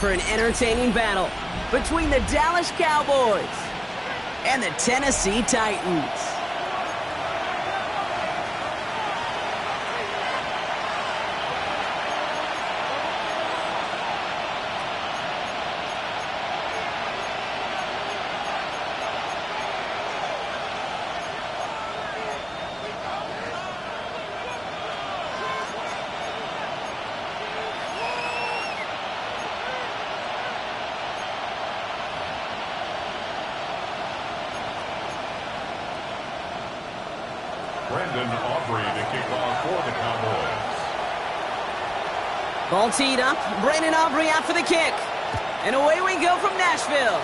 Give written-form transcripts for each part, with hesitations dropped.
For an entertaining battle between the Dallas Cowboys and the Tennessee Titans. Brandon Aubrey to kick off for the Cowboys. Ball teed up. Brandon Aubrey out for the kick. And away we go from Nashville.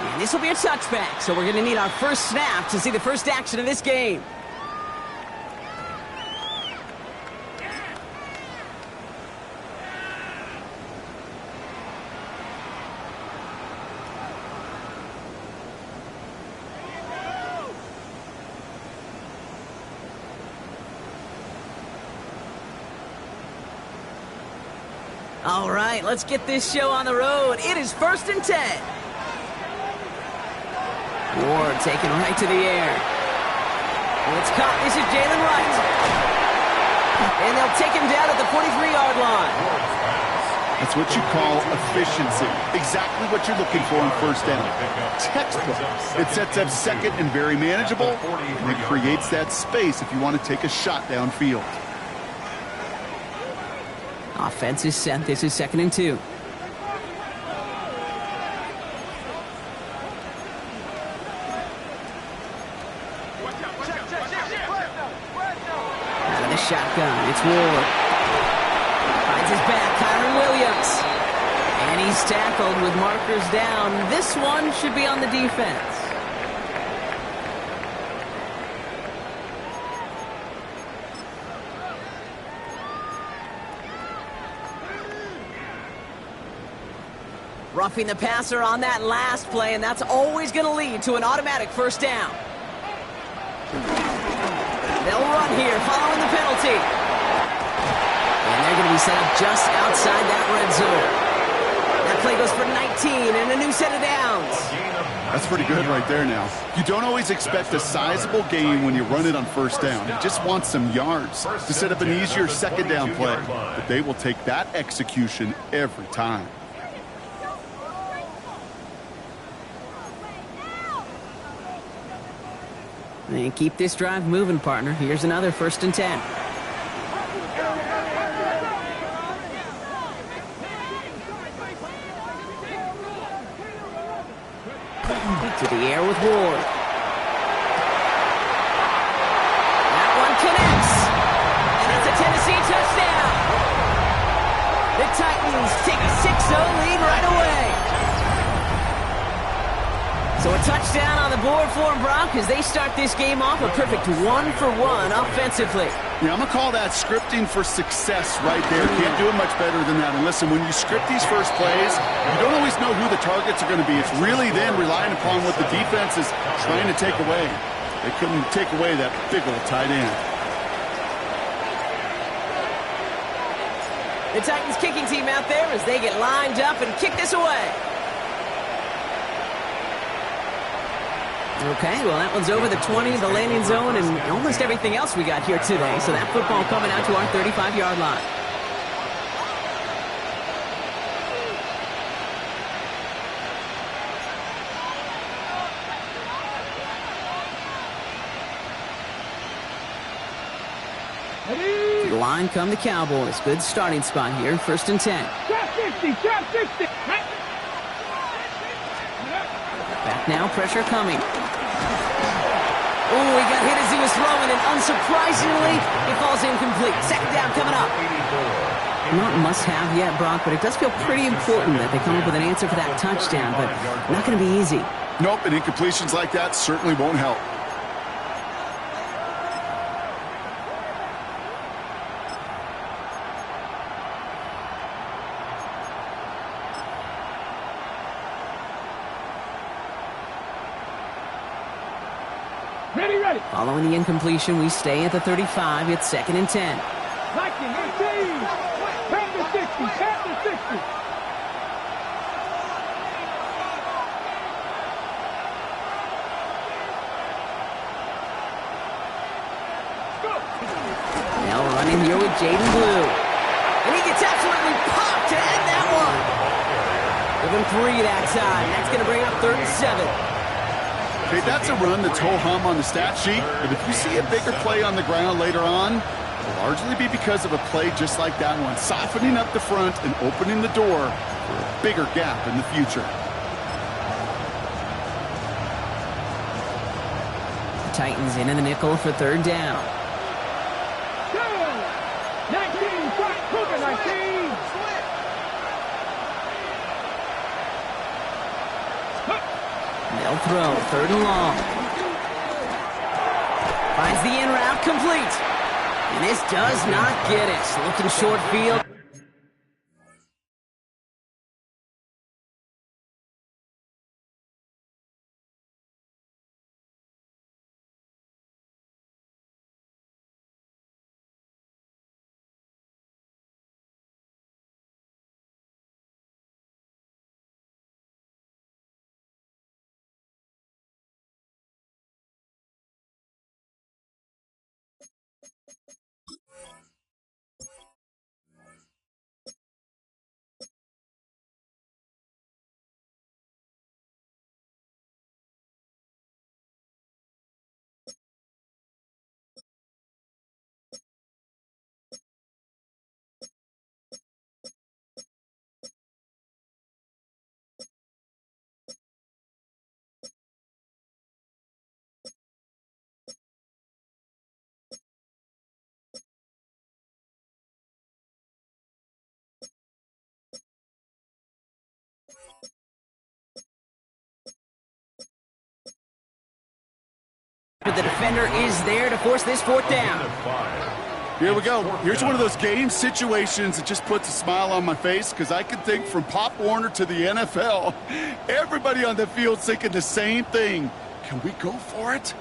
And this will be a touchback, so we're going to need our first snap to see the first action of this game. All right, let's get this show on the road. It is 1st and 10. Ward taken right to the air. It's caught. This is Jalen Wright. And they'll take him down at the 43-yard line. That's what you call efficiency. Exactly what you're looking for in first down. Textbook. It sets up second and very manageable. And it creates that space if you want to take a shot downfield. Offense is set. This is 2nd and 2. Out of the shotgun, it's Ward. Finds his back, Kyren Williams. And he's tackled with markers down. This one should be on the defense. Roughing the passer on that last play, and that's always going to lead to an automatic first down. They'll run here following the penalty. And they're going to be set up just outside that red zone. That play goes for 19 and a new set of downs. That's pretty good right there now. You don't always expect a sizable gain when you run it on first down. You just want some yards to set up an easier second down play. But they will take that execution every time. And keep this drive moving, partner. Here's another 1st and 10. To the air with Ward. That one connects. And it's a Tennessee touchdown. The Titans take a 6-0 lead right away. So a touchdown on the board for them, Brock, as they start this game off a perfect 1-for-1 offensively. Yeah, I'm going to call that scripting for success right there. Can't do it much better than that. And listen, when you script these first plays, you don't always know who the targets are going to be. It's really then relying upon what the defense is trying to take away. They couldn't take away that big old tight end. The Titans kicking team out there as they get lined up and kick this away. Okay, well, that one's over the 20, the landing zone, and almost everything else we got here today. So that football coming out to our 35-yard line. The line come the Cowboys. Good starting spot here, 1st and 10. Top 60. Back now, pressure coming. Oh, he got hit as he was throwing, and unsurprisingly, it falls incomplete. 2nd down coming up. Not must-have yet, Brock, but it does feel pretty important that they come up with an answer for that touchdown, but not going to be easy. Nope, and incompletions like that certainly won't help. Ready. Following the incompletion, we stay at the 35. It's 2nd and 10. Liking 18. Past the 60. Past the Jaden Blue. And he gets absolutely popped to end that one. Give him 3 that time. That's going to bring up 3rd and 7. Okay, that's a run that's ho-hum on the stat sheet, but if you see a bigger play on the ground later on, it'll largely be because of a play just like that one, softening up the front and opening the door for a bigger gap in the future. The Titans in the nickel for 3rd down. 19, shot, Cougar 19. They'll throw 3rd and long. Finds the in route complete. And this does not get it. Looking short field. But the defender is there to force this 4th down. Here we go. Here's one of those game situations that just puts a smile on my face because I can think from Pop Warner to the NFL. Everybody on the field thinking the same thing. Can we go for it?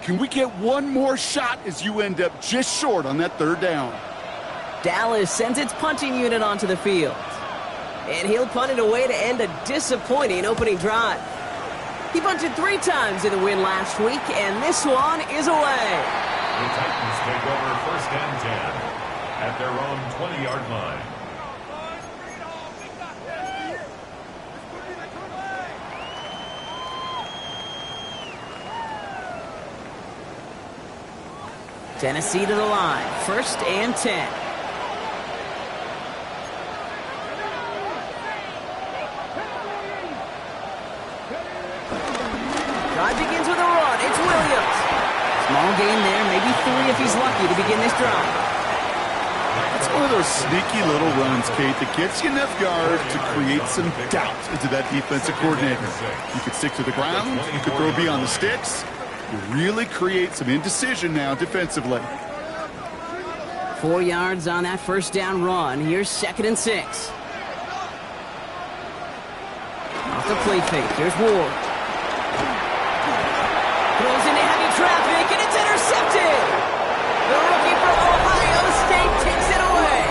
Can we get one more shot as you end up just short on that 3rd down? Dallas sends its punting unit onto the field. And he'll punt it away to end a disappointing opening drive. He punted 3 times in the win last week, and this one is away. The Titans take over 1st and 10 at their own 20-yard line. Tennessee to the line. 1st and 10. Drive begins with a run. It's Williams. Small gain there, maybe 3 if he's lucky to begin this drive. It's one of those sneaky little runs, Kate, that gets you enough yards to create some doubt into that defensive coordinator. You could stick to the ground, you could throw beyond the sticks. You really create some indecision now defensively. 4 yards on that 1st down run. Here's 2nd and 6. Off the play fake. Here's Ward. Throws into heavy traffic, and it's intercepted. The rookie from Ohio State takes it away.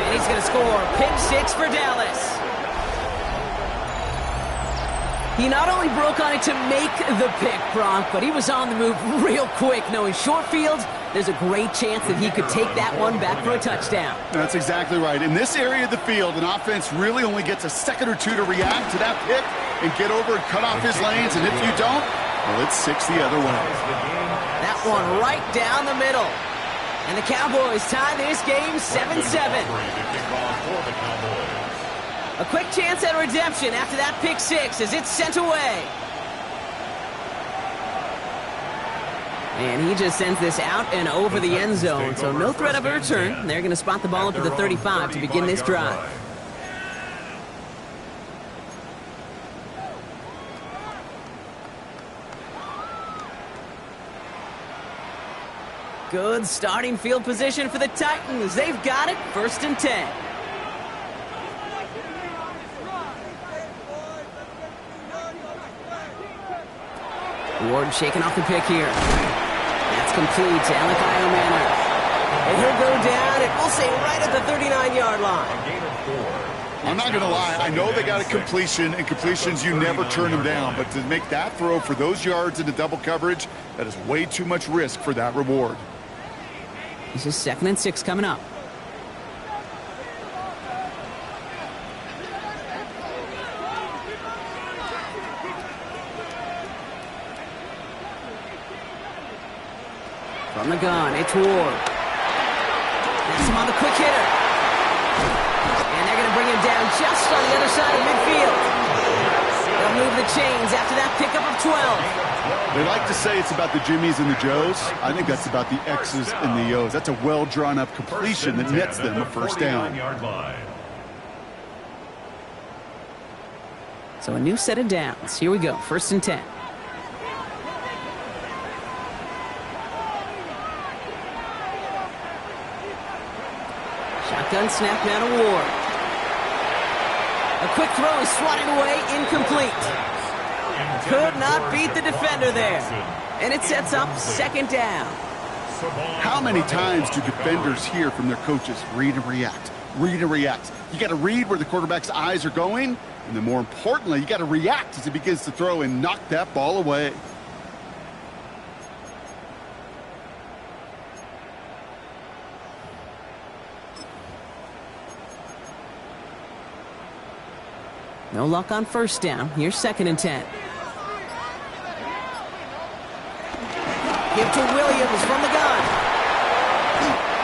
And he's going to score. Pick 6 for Dallas. He not only broke on it to make the pick, Brock, but he was on the move real quick. Knowing short field, there's a great chance that he could take that one back for a touchdown. That's exactly right. In this area of the field, an offense really only gets a second or 2 to react to that pick and get over and cut off his lanes. And if you don't, well, it's 6 the other way. That one right down the middle. And the Cowboys tie this game 7-7. A quick chance at redemption after that pick 6 as it's sent away. And he just sends this out and over the end zone, so no threat of a return. They're going to spot the ball up at the 35 to begin this drive. Good starting field position for the Titans. They've got it, 1st and 10. Ward shaking off the pick here. That's complete to Malachi Manor. And he'll go down, and we'll say right at the 39-yard line. I'm not going to lie. I know they got a completion, and completions, you never turn them down. But to make that throw for those yards into double coverage, that is way too much risk for that reward. This is 2nd and 6 coming up. From the gun, it's Ward. That's him on the quick hitter. And they're going to bring him down just on the other side of midfield. They'll move the chains after that pickup of 12. They like to say it's about the Jimmies and the Joes. I think that's about the X's and the O's. That's a well-drawn-up completion that nets them a first down. So a new set of downs. Here we go, 1st and 10. Shotgun snap now to Ward. A quick throw is swatted away, incomplete. Could not beat the defender there. And it sets up 2nd down. How many times do defenders hear from their coaches, read and react, read and react? You got to read where the quarterback's eyes are going, and then more importantly, you got to react as he begins to throw and knock that ball away. No luck on 1st down. Here's 2nd and 10. Give to Williams from the gun.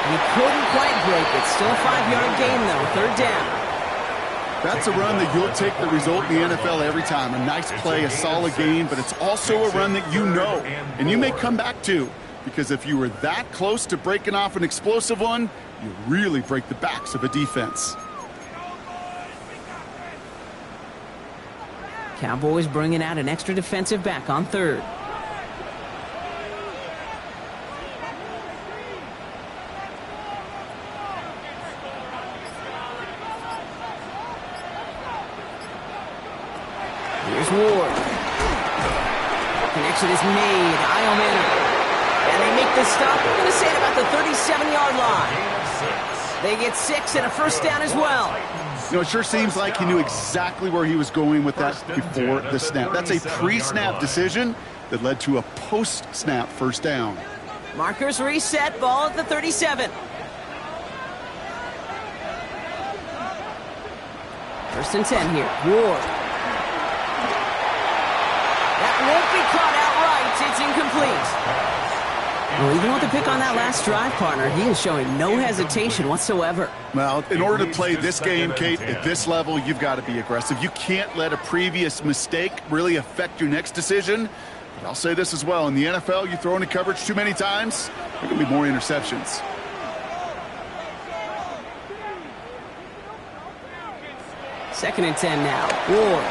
He couldn't quite break it. Still a 5-yard gain, though. 3rd down. That's a run that you'll take the result in the NFL every time. A nice play, a solid gain, but it's also a run that you know, and you may come back to, because if you were that close to breaking off an explosive one, you really break the backs of a defense. Cowboys bringing out an extra defensive back on 3rd. Here's Ward. Connection is made. Isle Manor. And they make this stop. We're going to say it about the 37-yard line. They get 6 and a 1st down as well. You know, it sure seems like he knew exactly where he was going with that before the snap. That's a pre-snap decision that led to a post-snap 1st down. Markers reset. Ball at the 37. 1st and 10 here. Ward. That won't be caught outright. It's incomplete. Well, even with the pick on that last drive, partner, he is showing no hesitation whatsoever. Well, in order to play this game, Kate, at this level, you've got to be aggressive. You can't let a previous mistake really affect your next decision. But I'll say this as well. In the NFL, you throw into coverage too many times, there can be more interceptions. Second and 10 now. Ward.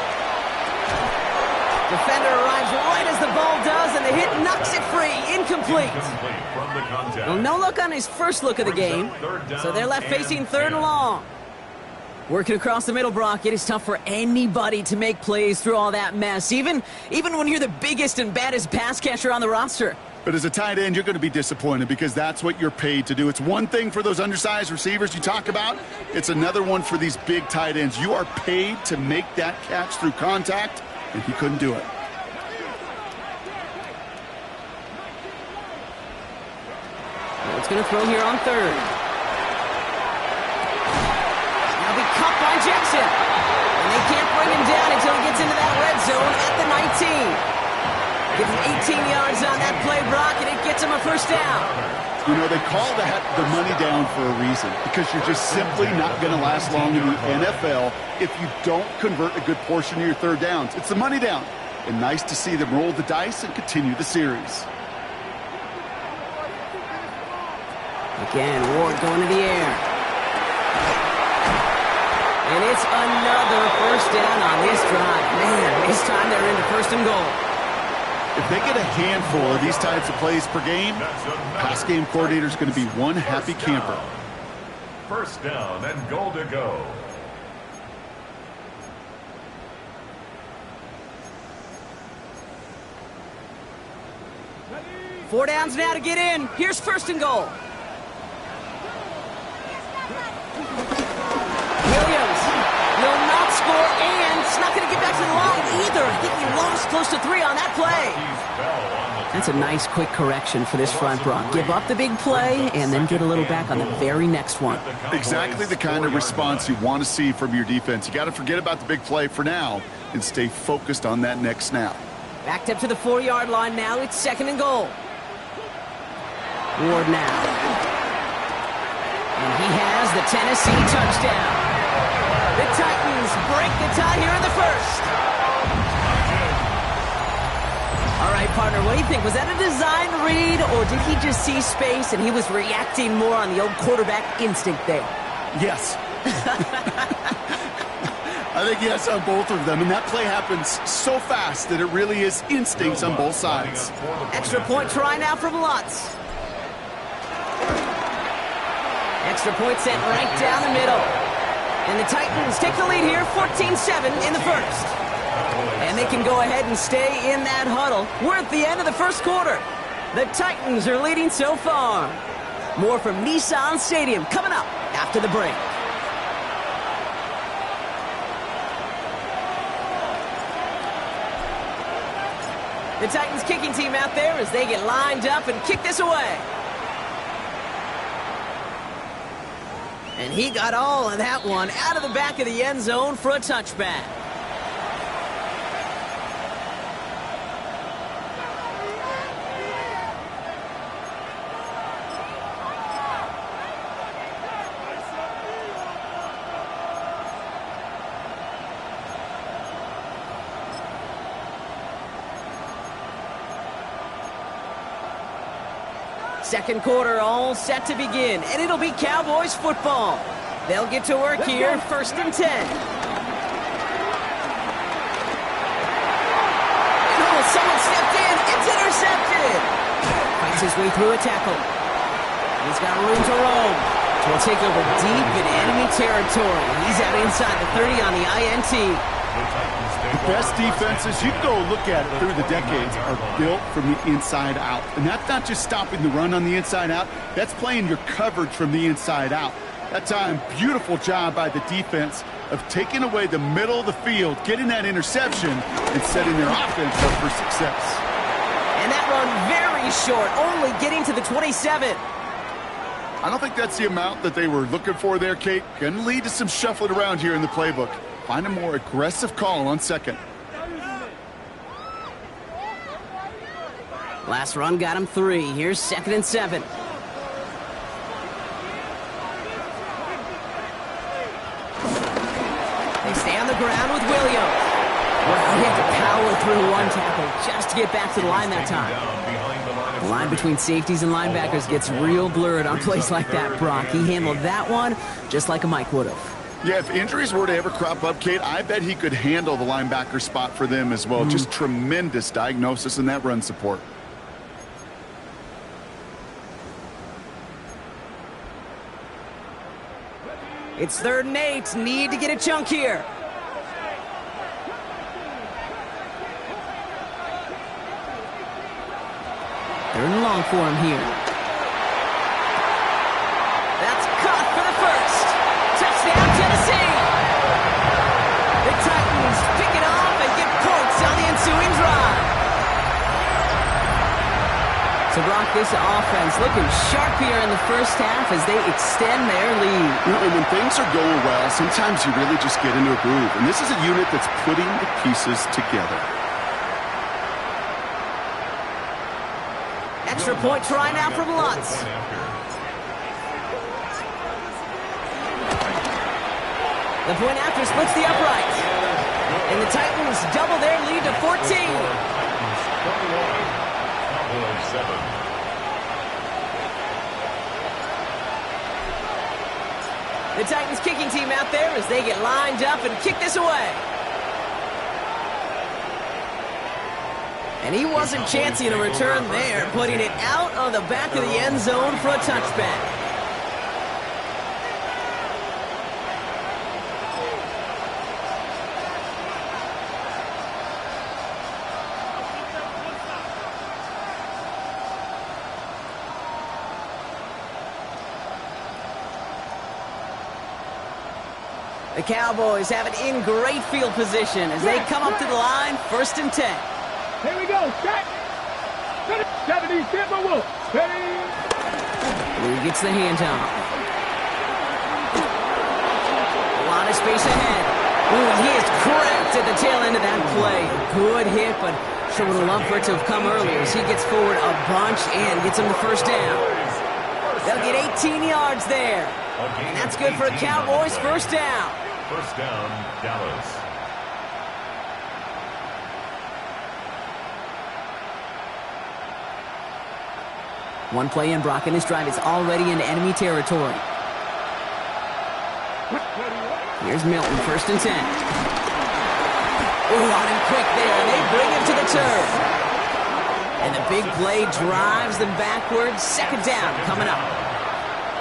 Defender arrives right as the ball does, and the hit knocks it free. Incomplete. Well, no look on his first look of the game, so they're left facing 3rd and long. Working across the middle, Brock, it is tough for anybody to make plays through all that mess, even when you're the biggest and baddest pass catcher on the roster. But as a tight end, you're going to be disappointed because that's what you're paid to do. It's one thing for those undersized receivers you talk about. It's another one for these big tight ends. You are paid to make that catch through contact, and he couldn't do it. Well, it's going to throw here on 3rd. Now be cut by Jackson. And they can't bring him down until he gets into that red zone at the 19. Gives him 18 yards on that play, Brock, and it gets him a 1st down. You know, they call that the money down for a reason, because you're just simply not going to last long in the NFL if you don't convert a good portion of your 3rd downs. It's the money down. And nice to see them roll the dice and continue the series. Again, Ward going to the air. And it's another 1st down on this drive. Man, this time they're into 1st and goal. If they get a handful of these types of plays per game, pass game coordinator is going to be one happy camper. 1st down and goal to go. Four downs now to get in. Here's 1st and goal. Williams will not score, and it's not going to get back to the line either. I think he lost close to 3 on that play. That's a nice quick correction for this front, Brock. Give up the big play and then get a little back on the very next one. Exactly the kind of response you want to see from your defense. You got to forget about the big play for now and stay focused on that next snap. Backed up to the 4-yard line now. It's 2nd and goal. Ward now. And he has the Tennessee touchdown. The Titans break the tie here in the first. All right, partner, what do you think? Was that a design read, or did he just see space and he was reacting more on the old quarterback instinct there? Yes. I think yes on both of them, and that play happens so fast that it really is instincts on both sides. Extra point try now from Lutz. Extra point sent right down the middle. And the Titans take the lead here, 14-7 in the first. And they can go ahead and stay in that huddle. We're at the end of the first quarter. The Titans are leading so far. More from Nissan Stadium coming up after the break. The Titans kicking team out there as they get lined up and kick this away. And he got all of that one out of the back of the end zone for a touchback. Second quarter all set to begin, and it'll be Cowboys football. They'll get to work here, 1st and 10. Oh, someone stepped in. It's intercepted. Fights his way through a tackle. He's got room to roam. He'll take over deep in enemy territory. He's out inside the 30 on the INT. The best defenses, you can go look at it through the decades, are built from the inside out. And that's not just stopping the run on the inside out. That's playing your coverage from the inside out. That time, beautiful job by the defense of taking away the middle of the field, getting that interception, and setting their offense up for success. And that run very short, only getting to the 27. I don't think that's the amount that they were looking for there, Kate. Going to lead to some shuffling around here in the playbook. Find a more aggressive call on second. Last run got him 3. Here's 2nd and 7. They stay on the ground with Williams. Well, he had to power through one tackle just to get back to the line that time. The line between safeties and linebackers gets real blurred on plays like that, Brock. He handled that one just like a Mike would have. Yeah, if injuries were to ever crop up, Kate, I bet he could handle the linebacker spot for them as well. Just tremendous diagnosis in that run support. It's 3rd and 8. Need to get a chunk here. Third and long for him here. That's caught for the first. Touchdown, Tennessee. The Titans pick it off and get points on the ensuing drive. So, Brock, this offense looking sharp here in the first half as they extend their lead. You know, and when things are going well, sometimes you really just get into a groove. And this is a unit that's putting the pieces together. Extra point try now from Lutz. The point after splits the uprights. And the Titans double their lead to 14. The Titans kicking team out there as they get lined up and kick this away. And he wasn't chancing a return there, putting it out of the back of the end zone for a touchback. The Cowboys have it in great field position as they come up to the line, 1st and 10. Here we go, set. 70, Timber Wolf. Blue gets the handoff. A lot of space ahead. Ooh, he is cracked at the tail end of that play. Good hit, but sure would have loved for it to have come earlier as he gets forward a bunch and gets him the first down. They'll get 18 yards there. And that's good for a Cowboys first down. First down, Dallas. One play in, Brock, and his drive is already in enemy territory. Here's Milton, first and 10. Ooh, on him quick there, and they bring him to the turf. And the big play drives them backwards. Second down coming up.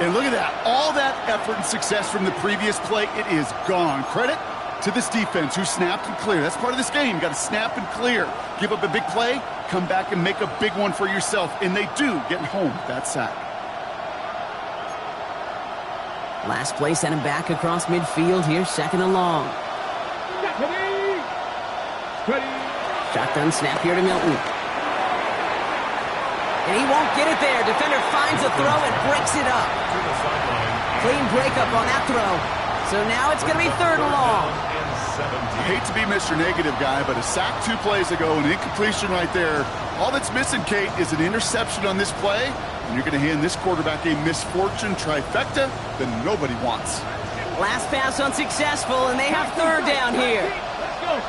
And look at that. All that effort and success from the previous play, it is gone. Credit to this defense who snapped and cleared. That's part of this game. You got to snap and clear. Give up a big play, come back and make a big one for yourself. And they do, getting home with that sack. Last play sent him back across midfield. Here's second and long. Shotgun snap here to Milton. And he won't get it there. Defender finds a throw and breaks it up. Clean breakup on that throw. So now it's going to be third and long. I hate to be Mr. Negative guy, but a sack 2 plays ago, an incompletion right there. All that's missing, Kate, is an interception on this play. And you're going to hand this quarterback a misfortune trifecta that nobody wants. Last pass unsuccessful, and they have third down here. Let's go.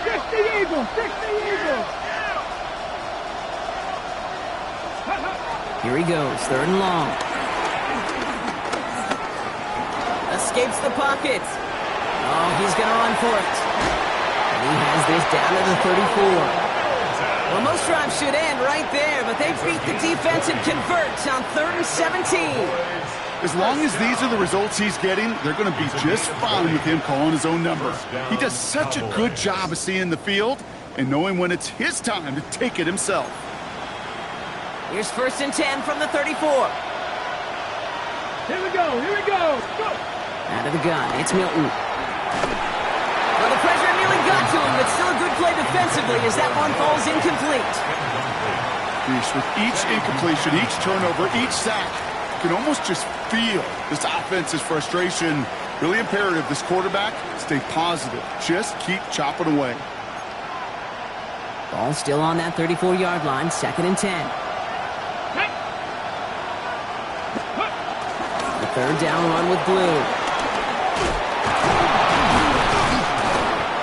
60 Eagles. 60 Eagles. Here he goes, third and long. Escapes the pocket. Oh, he's going to run for it. And he has this down to the 34. Well, most drives should end right there, but they beat the defense and converts on 3rd and 17. As long as these are the results he's getting, they're going to be just fine with him calling his own number. He does such a good job of seeing the field and knowing when it's his time to take it himself. Here's 1st and 10 from the 34. Here we go. Here we go. Go. Out of the gun, it's Milton. Well, the pressure nearly got to him, but still a good play defensively as that one falls incomplete. With each incompletion, each turnover, each sack, you can almost just feel this offense's frustration. Really imperative, this quarterback, stay positive. Just keep chopping away. Ball still on that 34-yard line, 2nd and 10. The third down run with Blue.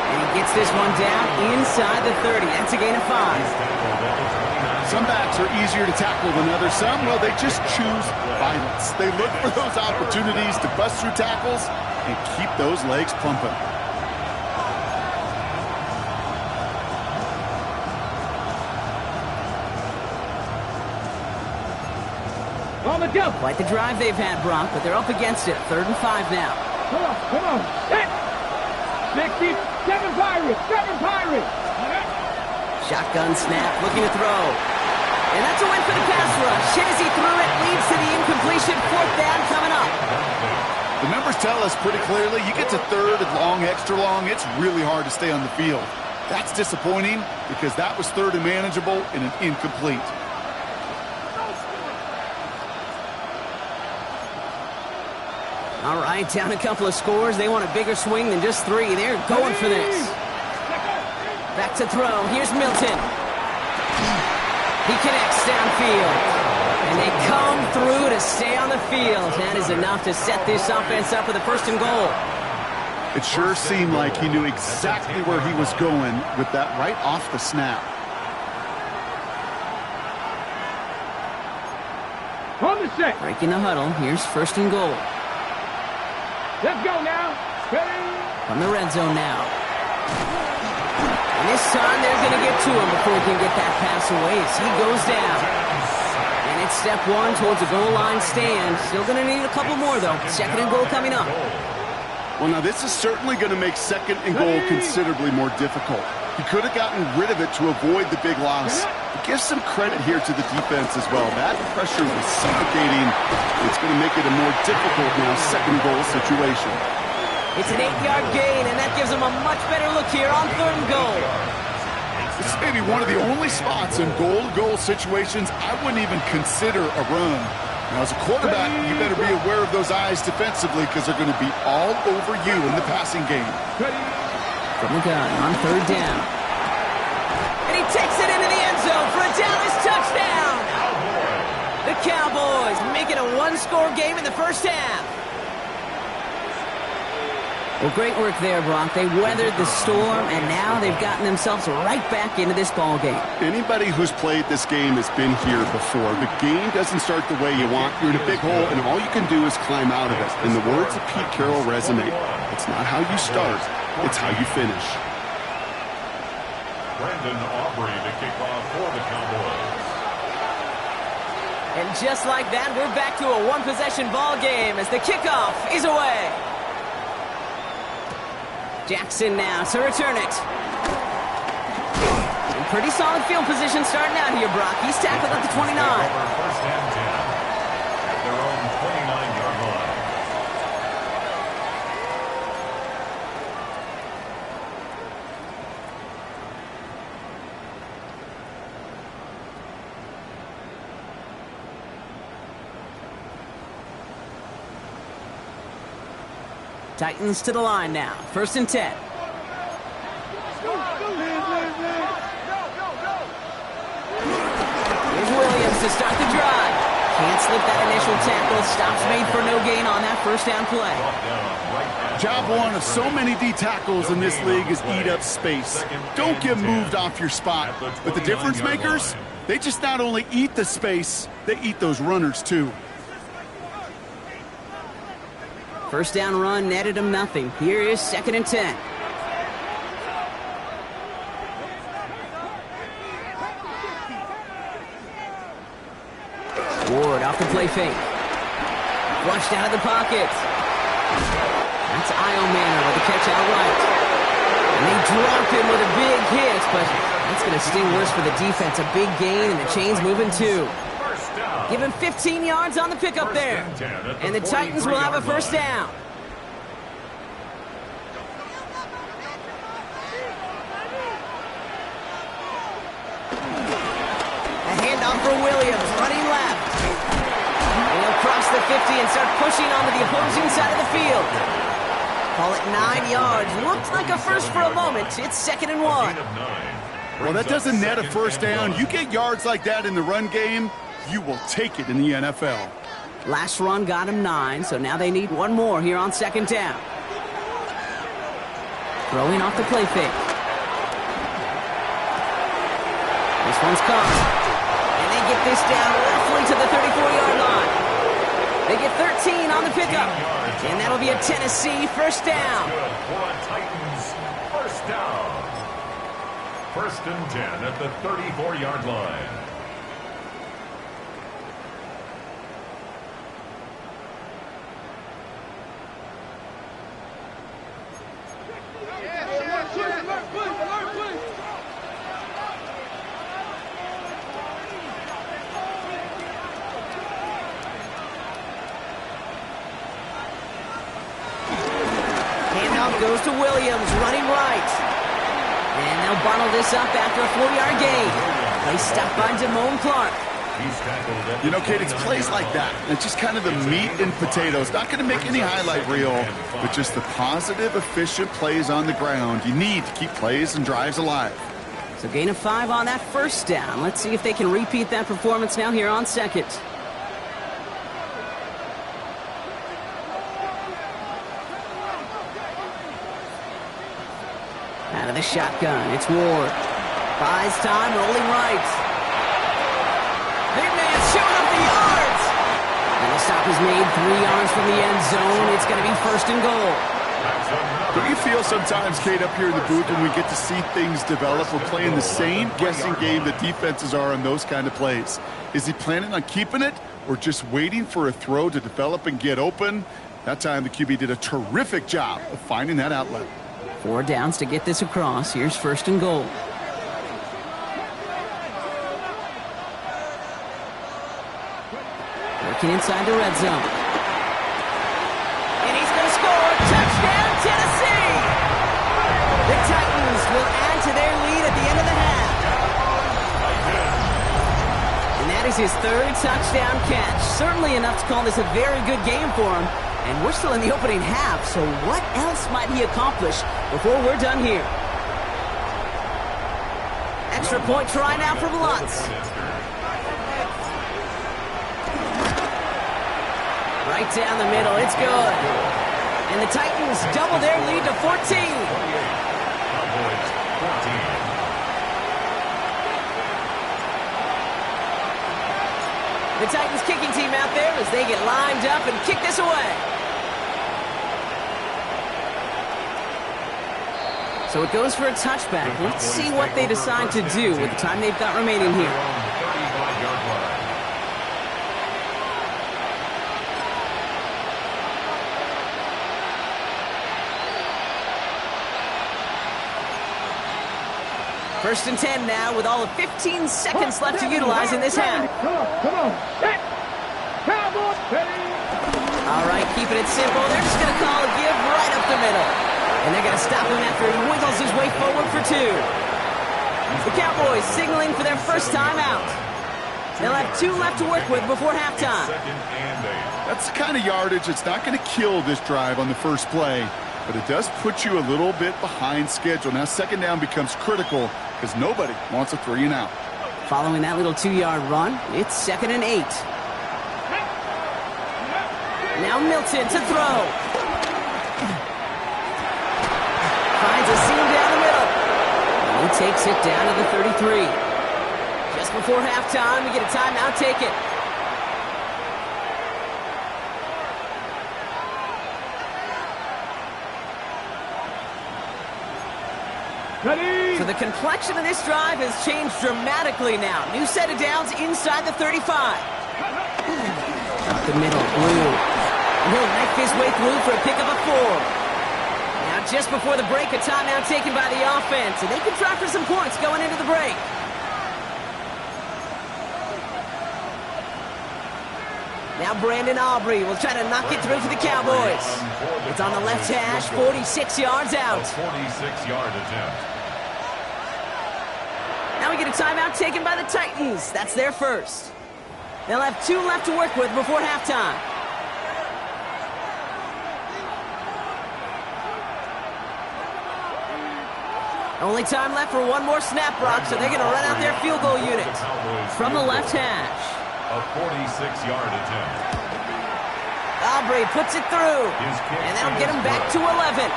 And he gets this one down inside the 30. That's a gain of 5. Some backs are easier to tackle than others. Some, well, they just choose violence. They look for those opportunities to bust through tackles and keep those legs pumping. On the jump. Quite the drive they've had, Brock, but they're up against it. 3rd and 5 now. Come on. Set. 60. 7 Pirates. 7 Pirates. Shotgun snap, looking to throw. And that's a win for the pass rush. Shazy threw it, leads to the incompletion. 4th down coming up. The numbers tell us pretty clearly, you get to 3rd and long, extra long, it's really hard to stay on the field. That's disappointing because that was 3rd and manageable and an incomplete. All right, down a couple of scores. They want a bigger swing than just 3. They're going for this. Back to throw. Here's Milton. He connects downfield. And they come through to stay on the field. That is enough to set this offense up with a 1st and goal. It sure seemed like he knew exactly where he was going with that right off the snap. On the set. Breaking the huddle. Here's 1st and goal. Let's go now. Ready? From the red zone now. And this time they're going to get to him before he can get that pass away as he goes down. And it's step 1 towards a goal line stand. Still going to need a couple more, though. 2nd and goal coming up. Well, now this is certainly going to make 2nd and goal considerably more difficult. He could have gotten rid of it to avoid the big loss. But give some credit here to the defense as well. That pressure was suffocating. It's going to make it a more difficult now 2nd goal situation. It's an 8-yard gain, and that gives them a much better look here on 3rd and goal. This may be one of the only spots in goal-to-goal situations I wouldn't even consider a run. Now, as a quarterback, you better be aware of those eyes defensively because they're going to be all over you in the passing game. From the gun on 3rd down. And he takes it into the end zone for a Dallas touchdown. The Cowboys make it a one-score game in the first half. Well, great work there, Brock. They weathered the storm, and now they've gotten themselves right back into this ball game. Anybody who's played this game has been here before. The game doesn't start the way you want. You're in a big hole, and all you can do is climb out of it. And the words of Pete Carroll resonate. It's not how you start, it's how you finish. Brandon Aubrey to kick off for the Cowboys. And just like that, we're back to a one-possession ball game as the kickoff is away. Jackson now to return it. In pretty solid field position starting out here, Brock. He's tackled at the 29. First and 10 at their own 29-yard line. Titans to the line now. First and 10. Here's Williams to start the drive. Can't slip that initial tackle. Stops made for no gain on that first down play. Job one of so many D tackles in this league is eat up space. Don't get moved off your spot. But the difference makers, they just not only eat the space, they eat those runners too. First down run netted him nothing. Here is second and 10. Ward off the play fake. Flushed out of the pocket. That's Iomanner with the catch out right. And they drop him with a big hit, but that's going to sting worse for the defense. A big gain, and the chain's moving too. Give him 15 yards on the pickup there. And the Titans will have a first down. A handoff for Williams, running left. And he'll cross the 50 and start pushing onto the opposing side of the field. Call it 9 yards. Looked like a first for a moment. It's second and 1. Well, that doesn't net a first down. You get yards like that in the run game, you will take it in the NFL. Last run got him 9, so now they need one more here on second down. Throwing off the play fake. This one's caught. And they get this down roughly to the 34-yard line. They get 13 on the pickup. And that'll be a Tennessee first down. Titans first down. First and 10 at the 34-yard line. Goes to Williams, running right. And they'll bottle this up after a 4-yard gain. They stop by Damone Clark. You know, Kate, it's plays like that. It's just kind of the meat and potatoes. Not going to make any highlight reel, but just the positive, efficient plays on the ground. You need to keep plays and drives alive. So gain of 5 on that first down. Let's see if they can repeat that performance now here on second. Out of the shotgun, it's Ward. Buys time, rolling right. Big man's showing up the yards. And the stop is made 3 yards from the end zone. It's going to be first and goal. Don't you feel sometimes, Kate, up here in the booth when we get to see things develop? We're playing the same guessing game that defenses are on those kind of plays. Is he planning on keeping it or just waiting for a throw to develop and get open? That time the QB did a terrific job of finding that outlet. 4 downs to get this across. Here's first and goal. Working inside the red zone. And he's going to score. Touchdown, Tennessee! The Titans will add to their lead at the end of the half. And that is his 3rd touchdown catch. Certainly enough to call this a very good game for him. And we're still in the opening half, so what else might he accomplish before we're done here? Extra point try now from Lutz. Right down the middle. It's good. And the Titans double their lead to 14. Cowboys 14. The Titans kicking team out there as they get lined up and kick this away. So it goes for a touchback. Let's see what they decide to do with the time they've got remaining here. 35-yard line. First and 10 now with all of 15 seconds left to utilize in this half. Come on. Set. Cowboys, ready. All right, keeping it simple. They're just going to call a give right up the middle. And they're going to stop him after he wiggles his way forward for 2. The Cowboys signaling for their first time out. They'll have 2 left to work with before halftime. Second and 8. That's the kind of yardage that's not going to kill this drive on the first play, but it does put you a little bit behind schedule. Now second down becomes critical because nobody wants a 3 and out. Following that little 2-yard run, it's second and 8. Now Milton to throw. Finds a seam down the middle. And he takes it down to the 33. Just before halftime, we get a timeout taken. Ready. So the complexion of this drive has changed dramatically now. New set of downs inside the 35. Up the middle, Blue. And he'll knife his way through for a pick of a 4. Now just before the break, a timeout taken by the offense. And they can try for some points going into the break. Now Brandon Aubrey will try to knock it through for the Cowboys. It's on the left hash, 46 yards out. A 46-yard attempt. Now we get a timeout taken by the Titans. That's their first. They'll have 2 left to work with before halftime. Only time left for one more snap, Brock, so they're going to run out their field goal unit. From the left hash. A 46-yard attempt. Aubrey puts it through. And that'll get him back to 11.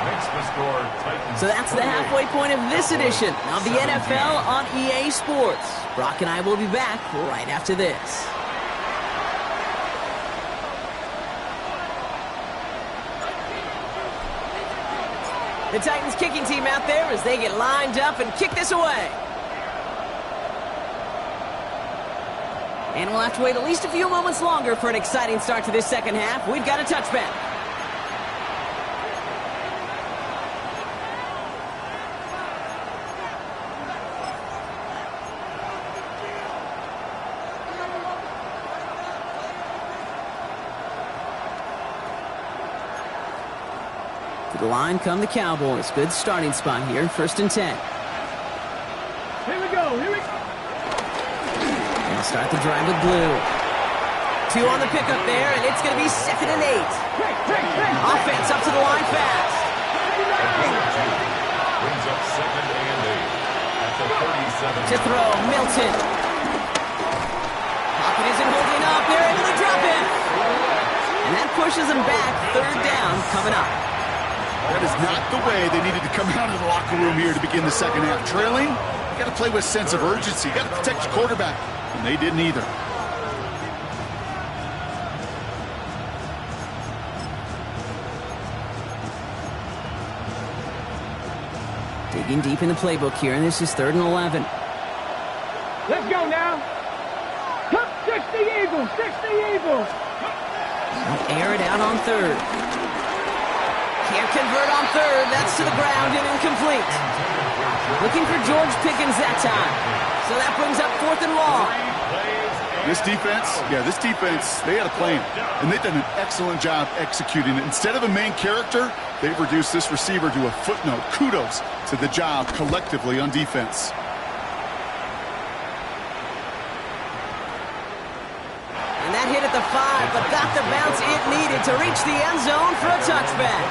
Makes the score Titans. So that's the halfway point of this edition of the NFL on EA Sports. Brock and I will be back right after this. The Titans kicking team out there as they get lined up and kick this away. And we'll have to wait at least a few moments longer for an exciting start to this second half. We've got a touchback. To the line come the Cowboys. Good starting spot here. First and 10. Here we go. They'll start the drive with Blue. 2 on the pickup there, and it's going to be second and 8. Offense up to the line fast. Brings up second and 8 at the 37. To throw, Milton. Pocket isn't holding up. They're able to drop it. And that pushes them back. Third down coming up. That is not the way they needed to come out of the locker room here to begin the second half. Trailing, you got to play with sense of urgency. You got to protect your quarterback. And they didn't either. Digging deep in the playbook here, and this is 3rd and 11. Let's go now. 60 Eagles. 60 Eagles. They'll air it out on 3rd. Can't convert on 3rd. That's to the ground and incomplete. Looking for George Pickens that time. So that brings up 4th and long. This defense, they had a plan. And they've done an excellent job executing it. Instead of a main character, they've reduced this receiver to a footnote. Kudos to the job collectively on defense. And that hit at the 5, but got the bounce it needed to reach the end zone for a touchback.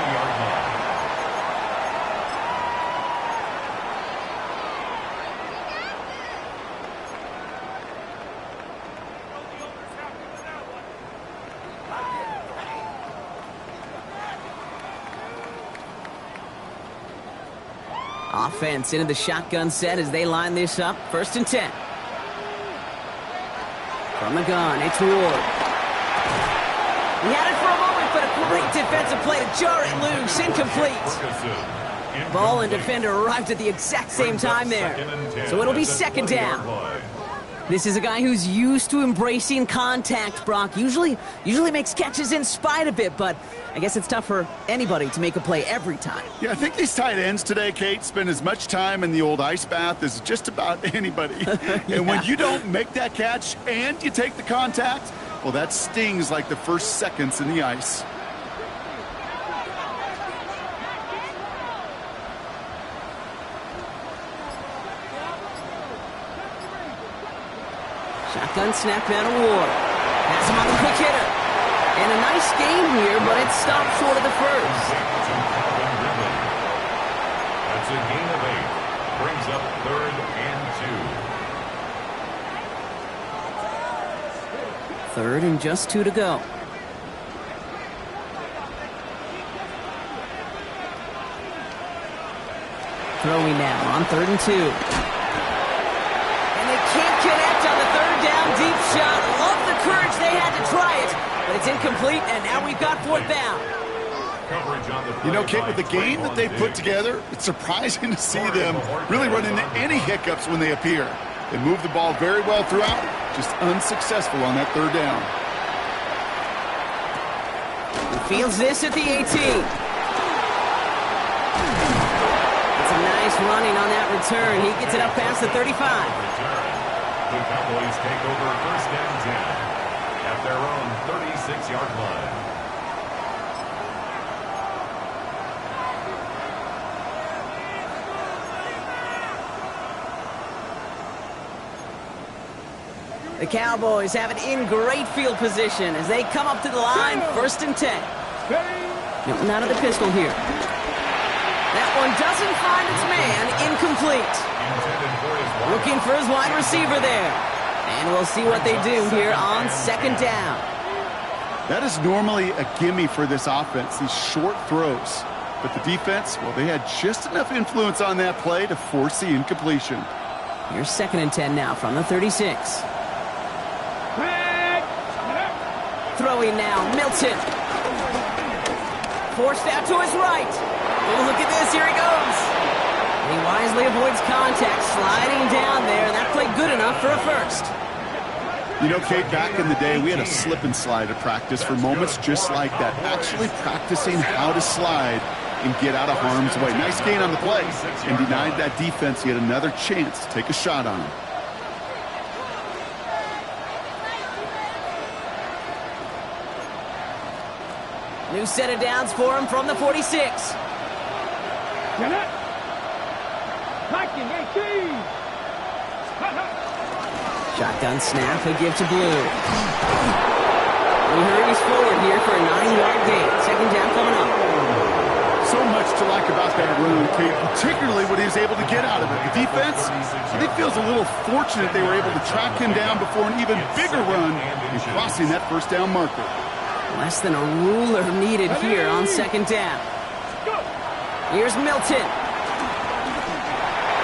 Offense into the shotgun set as they line this up. 1st and 10. From the gun, it's Ward. He had it for a moment, but a great defensive play to jar it loose. Incomplete. Ball and defender arrived at the exact same time there. So it'll be 2nd down. This is a guy who's used to embracing contact, Brock. Usually makes catches in spite of it, but I guess it's tough for anybody to make a play every time. Yeah, I think these tight ends today, Kate, spend as much time in the old ice bath as just about anybody. Yeah. And when you don't make that catch and you take the contact, well, that stings like the first seconds in the ice. Shotgun snap out of Ward. Pass him on the quick hitter. And a nice game here, but it stopped short of the first. That's a gain of 8. Brings up 3rd and 2. 3rd and just 2 to go. Throwing now on 3rd and 2. Can't connect on the 3rd down deep shot. Love the courage they had to try it, but it's incomplete, and now we've got 4th down. You know, Kate, with the game that they've put together, it's surprising to see them really run into any hiccups when they appear. They move the ball very well throughout, just unsuccessful on that 3rd down. He fields this at the 18. It's a nice running on that return. He gets it up past the 35. The Cowboys take over 1st and 10 at their own 36-yard line. The Cowboys have it in great field position as they come up to the line. 1st and 10. Milton out of the pistol here. That one doesn't find its man. Incomplete. Looking for his wide receiver there. And we'll see what they do here on 2nd down. That is normally a gimme for this offense, these short throws. But the defense, well, they had just enough influence on that play to force the incompletion. Here's 2nd and 10 now from the 36. Throwing now, Milton. Forced out to his right. Oh, look at this, here he goes. And he wisely avoids contact, sliding down there, and that played good enough for a 1st. You know, Kate, back in the day, we had a slip and slide at practice for moments just like that. Actually practicing how to slide and get out of harm's way. Nice gain on the play, and denied that defense yet another chance to take a shot on him. New set of downs for him from the 46. Shotgun snap, a give to Blue. He hurries forward here for a 9-yard gain. 2nd down coming up. So much to like about that run, Kate, particularly what he was able to get out of it. The defense, I think, feels a little fortunate they were able to track him down before an even bigger run in crossing that 1st down marker. Less than a ruler needed here on 2nd down. Here's Milton.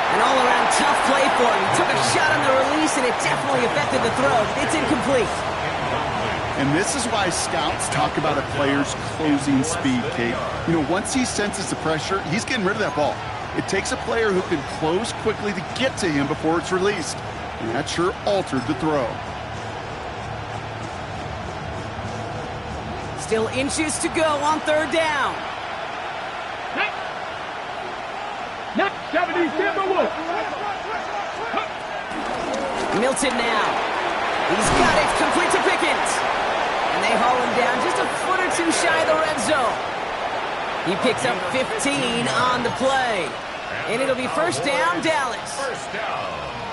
An all-around tough play for him. He took a shot on the release, and it definitely affected the throw. It's incomplete. And this is why scouts talk about a player's closing speed, Kate. You know, once he senses the pressure, he's getting rid of that ball. It takes a player who can close quickly to get to him before it's released. And that sure altered the throw. Still inches to go on 3rd down. Milton now. He's got it, complete to Pickens. And they haul him down just a foot or two shy of the red zone. He picks up 15 on the play. And it'll be 1st down, Dallas.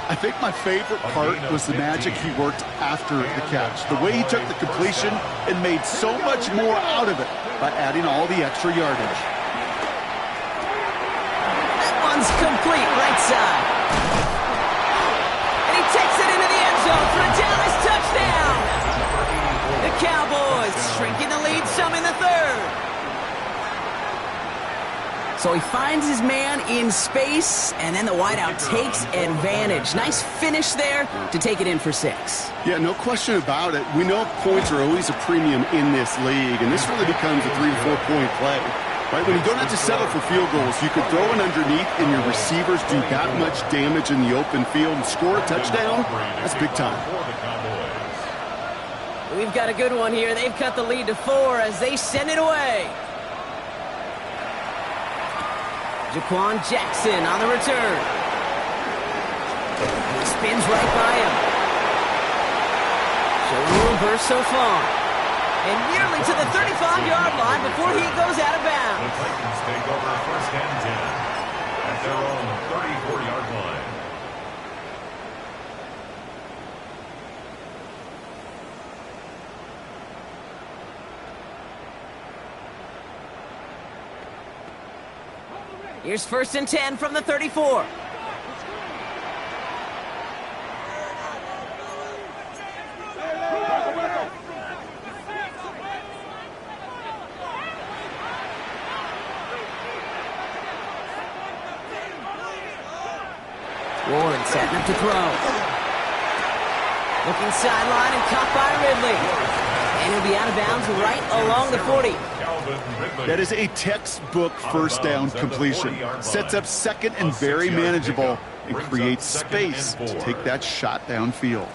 I think my favorite part was the magic he worked after the catch. The way he took the completion and made so much more out of it by adding all the extra yardage. That one's complete, right side. And he takes it into the end zone for a Dallas touchdown. The Cowboys shrinking the lead some in the 3rd. So he finds his man in space, and then the wideout takes advantage. Nice finish there to take it in for 6. Yeah, no question about it. We know points are always a premium in this league, and this really becomes a 3 to 4 point play. Right, when you don't have to settle for field goals, you could throw it underneath and your receivers do that much damage in the open field and score a touchdown. That's big time. We've got a good one here. They've cut the lead to 4 as they send it away. Jaquan Jackson on the return. Spins right by him. Showing a reverse so far. And nearly to the 35-yard line before he goes out of bounds. The Titans take over 1st and 10 at their own 34-yard line. Here's 1st and 10 from the 34. Ward setting up to throw. Looking sideline and caught by Ridley. And he'll be out of bounds right along the 40. That is a textbook first down completion. Sets up 2nd and very manageable and creates space to take that shot downfield.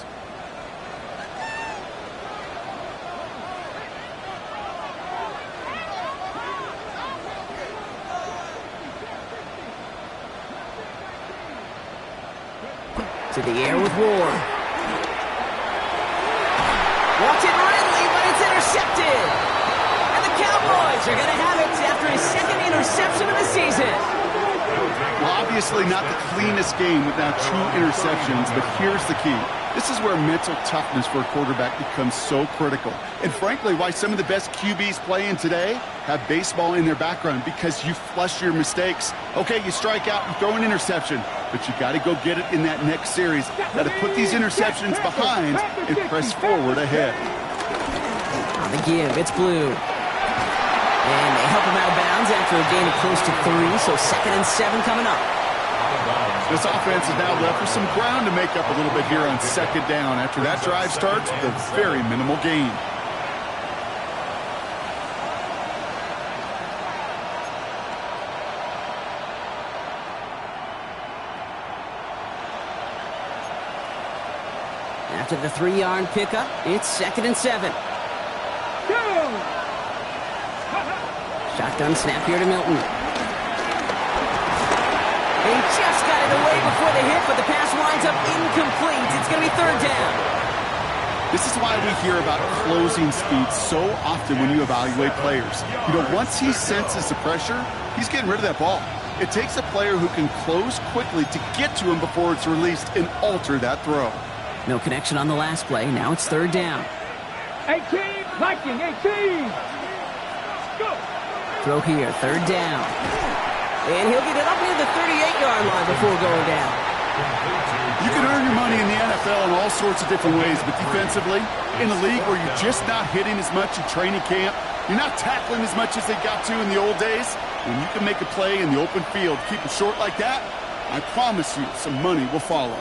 To the air with Ward. Walked in Ridley, but it's intercepted. And the Cowboys are going to have it after his 2nd interception of the season. Well, obviously not the cleanest game with now 2 interceptions, but here's the key. This is where mental toughness for a quarterback becomes so critical. And frankly, why some of the best QBs playing today have baseball in their background, because you flush your mistakes. Okay, you strike out and throw an interception, but you got to go get it in that next series. Got to put these interceptions behind and press forward ahead. On the give, it's Blue. And they help him out of bounds after a gain of close to 3, so 2nd and 7 coming up. This offense is now left with some ground to make up a little bit here on 2nd down after that drive starts with a very minimal gain. After the 3-yard pickup, it's 2nd and 7. Shotgun snap here to Milton. He just got it away before the hit, but the pass winds up incomplete. It's going to be 3rd down. This is why we hear about closing speed so often when you evaluate players. You know, once he senses the pressure, he's getting rid of that ball. It takes a player who can close quickly to get to him before it's released and alter that throw. No connection on the last play. Now it's 3rd down. 18, Viking, 18. Go. Throw here, 3rd down. And he'll get it up near the 38-yard line before going down. You can earn your money in the NFL in all sorts of different ways, but defensively, in a league where you're just not hitting as much in training camp, you're not tackling as much as they got to in the old days, when you can make a play in the open field, keep it short like that, I promise you some money will follow.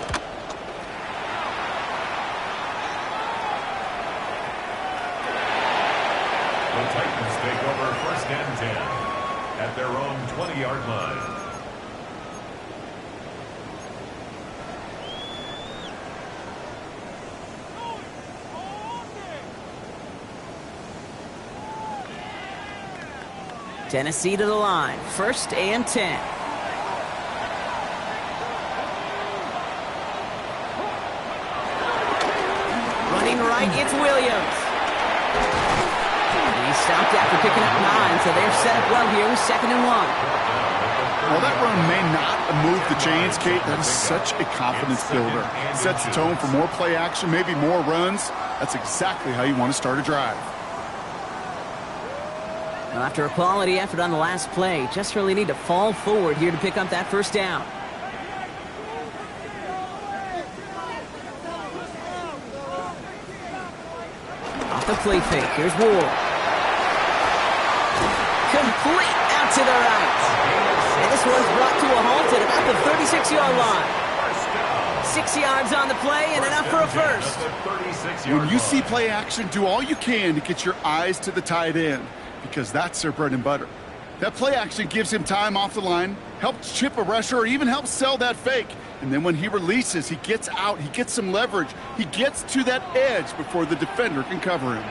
The Titans take over 1st and 10 at their own 20-yard line. Tennessee to the line. 1st and 10. Running right, it's Williams. He stopped after picking up 9, so they're set up well here with 2nd and 1. While that run may not move the chains, Kate, that is such a confidence builder. Sets the tone for more play action, maybe more runs. That's exactly how you want to start a drive. Well, after a quality effort on the last play, just really need to fall forward here to pick up that 1st down. Off the play fake, here's Ward. Complete out to the right. 36-yard line. 6 yards on the play and enough for a first. When you see play action, do all you can to get your eyes to the tight end, because that's their bread and butter. That play action gives him time off the line, helps chip a rusher, or even helps sell that fake. And then when he releases, he gets out, he gets some leverage, he gets to that edge before the defender can cover him.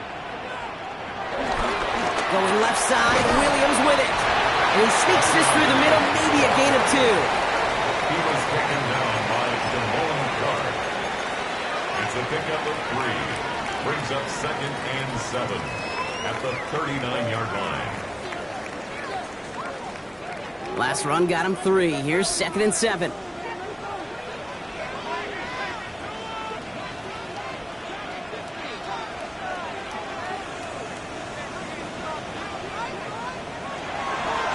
Going left side, Williams with it. And he sneaks this through the middle, maybe a gain of 2. He was taken down by Damone Clark. It's a pickup of 3. Brings up 2nd and 7 at the 39-yard line. Last run got him 3. Here's 2nd and 7.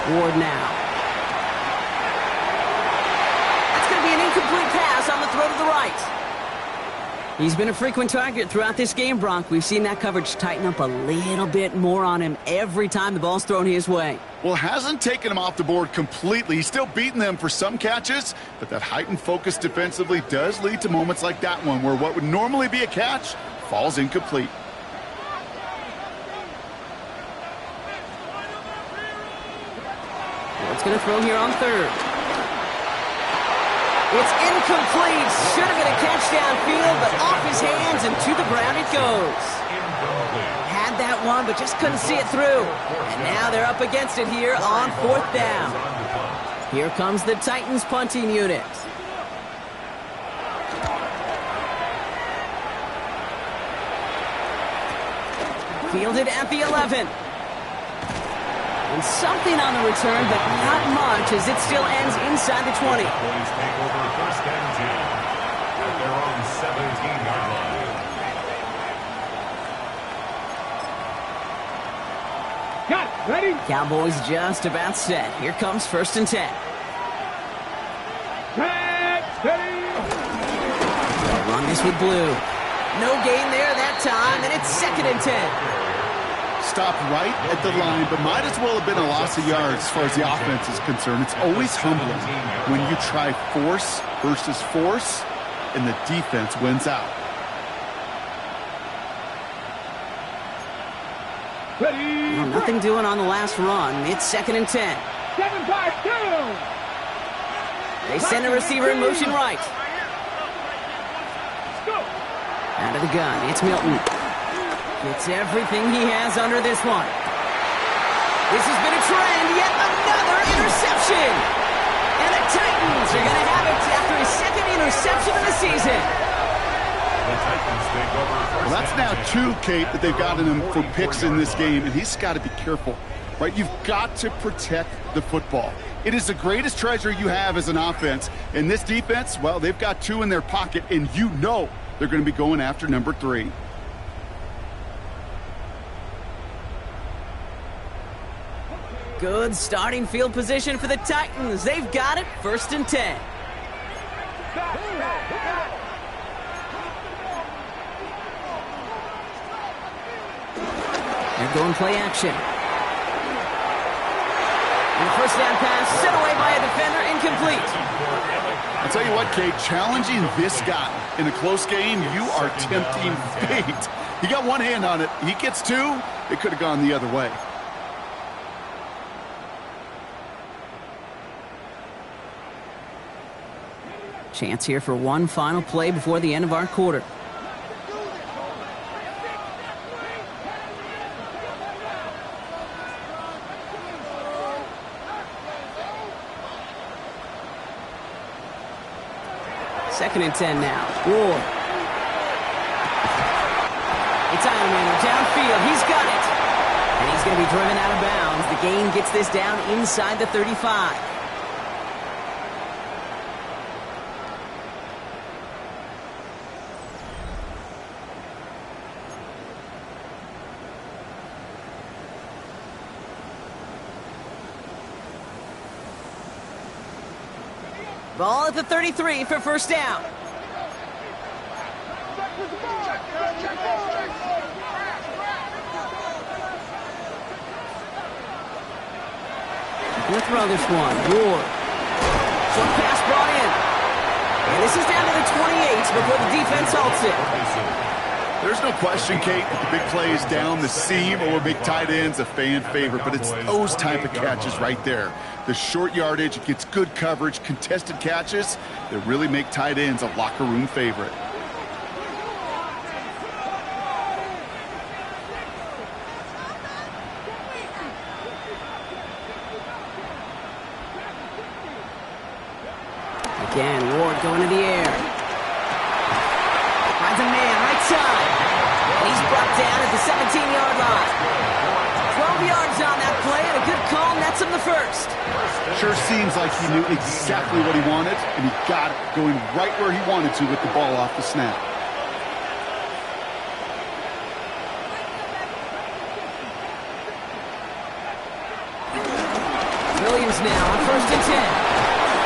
Ward now. That's going to be an incomplete pass on the throw to the right. He's been a frequent target throughout this game, Bronk. We've seen that coverage tighten up a little bit more on him every time the ball's thrown his way. Well, hasn't taken him off the board completely. He's still beating them for some catches, but that heightened focus defensively does lead to moments like that one where what would normally be a catch falls incomplete. Ward's going to throw here on 3rd. It's incomplete. Should have been a catch downfield, but off his hands and to the ground it goes. Had that one, but just couldn't see it through. And now they're up against it here on 4th down. Here comes the Titans punting unit. Fielded at the 11. And something on the return, but not much, as it still ends inside the 20. Cowboys take over 1st and 10 at their own 17-yard line. Got it. Ready? Cowboys just about set. Here comes 1st and 10. Set. Steady. They'll run this with Blue. No gain there that time, and it's 2nd and 10. Stopped right at the line, but might as well have been a loss of yards as far as the offense is concerned. It's always humbling when you try force versus force, and the defense wins out. Ready. Well, nothing doing on the last run. It's 2nd and 10. 7-5-2. They send a receiver in motion right. Let's go. Out of the gun, it's Milton. Gets everything he has under this one. This has been a trend, yet another interception. And the Titans are going to have it after his 2nd interception of the season. The Titans take over 1st Well, that's and now 10. 2, Kate, that they've gotten him for picks in this game, and he's got to be careful, right? You've got to protect the football. It is the greatest treasure you have as an offense. And this defense, well, they've got 2 in their pocket, and you know they're going to be going after number 3. Good starting field position for the Titans. They've got it, 1st and 10. They're going play action. And the 1st down pass set away by a defender, incomplete. I'll tell you what, Kate, challenging this guy in a close game, you are tempting fate. He got one hand on it. He gets 2. It could have gone the other way. Chance here for one final play before the end of our quarter. Second and 10 now. Ward. It's Ironman downfield. He's got it. And he's going to be driven out of bounds. The gain gets this down inside the 35. Ball at the 33 for 1st down. We'll throw this one. Ward. Short pass brought in. And this is down to the 28 before the defense halts it. There's no question, Kate, that the big plays down the seam or big tight ends a fan favorite, but it's those type of catches right there. The short yardage, it gets good coverage, contested catches that really make tight ends a locker room favorite. Again, Ward going to the air. Finds a man, right side. And he's brought down at the 17-yard line. 12 yards on that play, and a good call nets him the first. Sure seems like he knew exactly what he wanted, and he got it going right where he wanted to with the ball off the snap. Williams now on 1st and 10.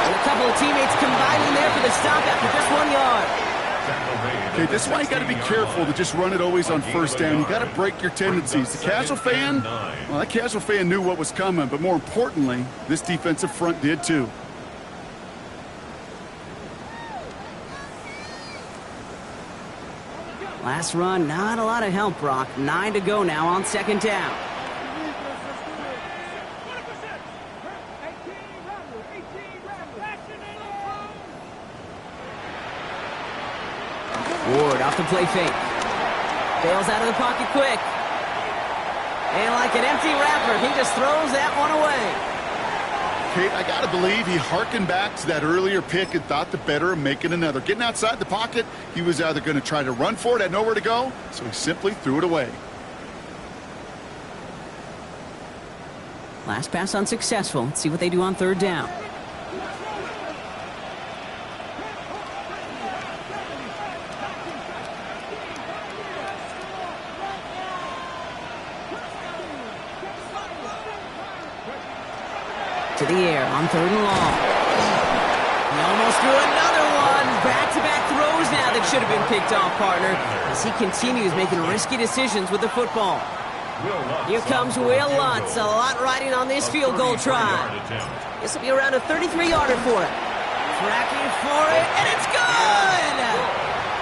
And a couple of teammates combining there for the stop after just 1 yard. Okay, this is why you got to be careful to just run it always on first down. You got to break your tendencies. The casual fan, well, that casual fan knew what was coming, but more importantly, this defensive front did too. Last run, not a lot of help, Brock. 9 to go now on 2nd down. Ward off the play fake. Bails out of the pocket quick. And like an empty wrapper, he just throws that one away. Kate, I got to believe he hearkened back to that earlier pick and thought the better of making another. Getting outside the pocket, he was either going to try to run for it, had nowhere to go, so he simply threw it away. Last pass unsuccessful. Let's see what they do on 3rd down. To the air on 3rd and long. He almost threw another one. Back-to-back throws now that should have been picked off, partner, as he continues making risky decisions with the football. Here comes Will Lutz. A lot riding on this field goal try. This will be around a 33-yarder for him. Tracking for it, and it's good!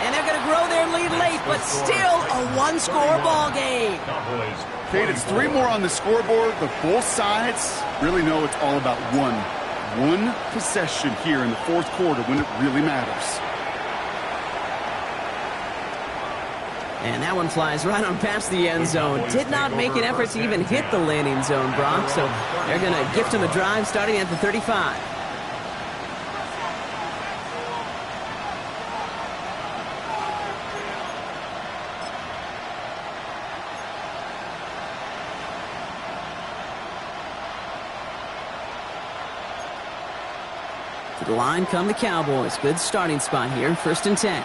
And they're going to grow their lead late, but still a one-score ball game. Kate, it's 3 more on the scoreboard, but both sides really know it's all about one possession here in the 4th quarter when it really matters. And that one flies right on past the end zone. Did not make an effort to even hit the landing zone, Brock, so they're going to gift him a drive starting at the 35. To the line come the Cowboys. Good starting spot here, 1st and 10.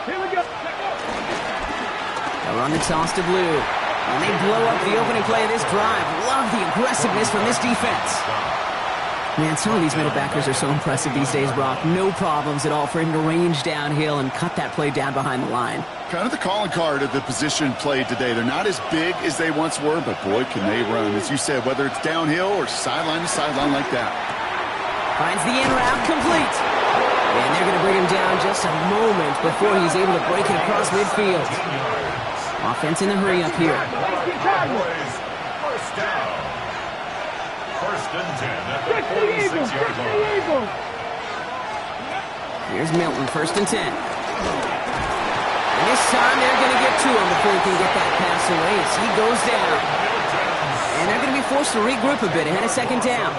Here we go. They'll run the toss to Blue. And they blow up the opening play of this drive. Love the aggressiveness from this defense. Man, some of these middle backers are so impressive these days, Brock. No problems at all for him to range downhill and cut that play down behind the line. Kind of the calling card of the position played today. They're not as big as they once were, but boy, can they run. As you said, whether it's downhill or sideline to sideline like that. Finds the in route complete. And they're going to bring him down just a moment before he's able to break it across midfield. Offense in the hurry up here. First down. 1st and 10 at the 46-yard line. Here's Milton, 1st and 10. And this time they're going to get to him before he can get that pass away as he goes down. And they're going to be forced to regroup a bit ahead of 2nd down.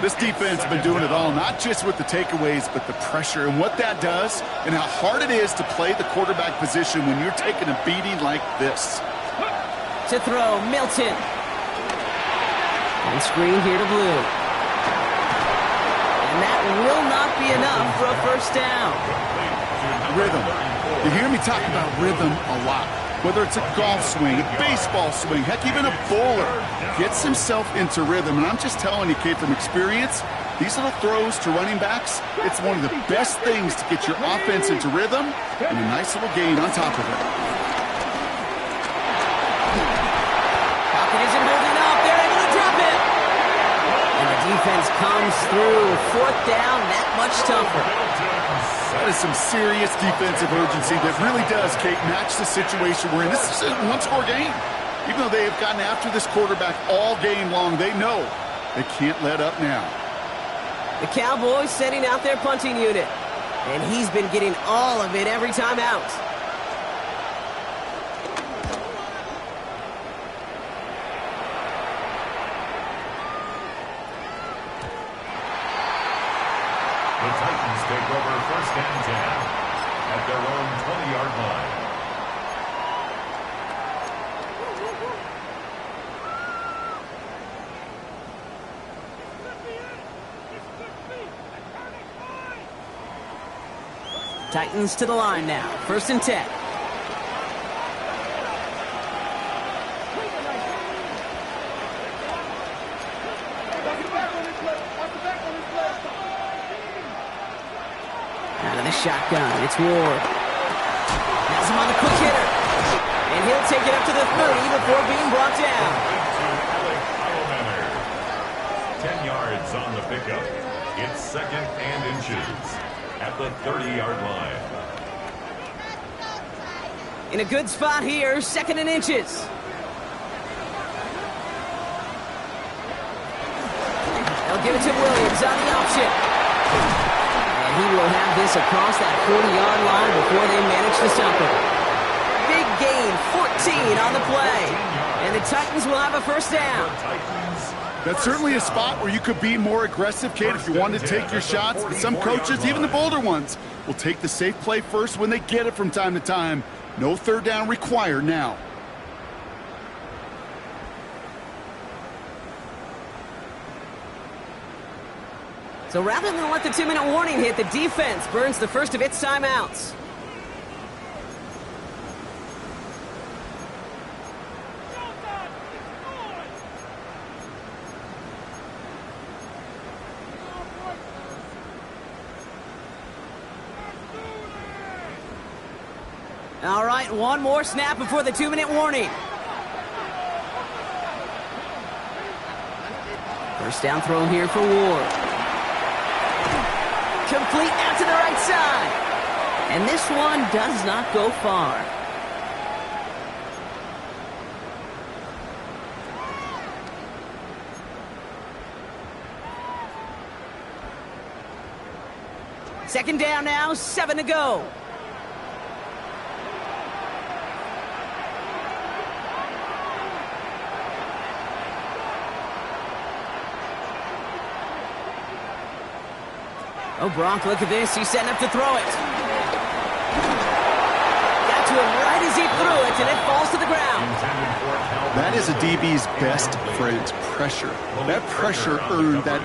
This defense has been doing it all, not just with the takeaways, but the pressure and what that does and how hard it is to play the quarterback position when you're taking a beating like this. To throw, Milton. And screen here to Blue. And that will not be enough for a 1st down. Rhythm. You hear me talk about rhythm a lot. Whether it's a golf swing, a baseball swing, heck, even a bowler gets himself into rhythm. And I'm just telling you, kid, from experience, these little throws to running backs, it's one of the best things to get your offense into rhythm and a nice little gain on top of it. Pocket isn't holding up. They're able to drop it. And the defense comes through. Fourth down, that much tougher. That is some serious defensive urgency that really does, Kate, match the situation we're in. This is a one-score game. Even though they have gotten after this quarterback all game long, they know they can't let up now. The Cowboys sending out their punting unit. And he's been getting all of it every time out. The Titans take over first and 10 at their own 20-yard line. Titans to the line now. First and 10. Out of the shotgun, it's Ward. Has him on the quick hitter. And he'll take it up to the 30 before being brought down. To Alec Eilmeyer. 10 yards on the pickup. It's second and inches at the 30-yard line. In a good spot here, second and inches. They'll give it to Williams on the option. And he will have this across that 40-yard line before they manage to stop him. Big gain, 14 on the play. And the Titans will have a first down. That's certainly a spot where you could be more aggressive, Kate, if you wanted to take your shots. But some coaches, even the bolder ones, will take the safe play first when they get it from time to time. No third down required now. So rather than let the 2-minute warning hit, the defense burns the first of its timeouts. All right, one more snap before the 2-minute warning. First down throw here for Ward. Complete out to the right side. And this one does not go far. Second down now, 7 to go. Oh, Gronk, look at this. He's setting up to throw it. Got to him right as he threw it, and it falls to the ground. That is a DB's best friend, pressure. That pressure earned that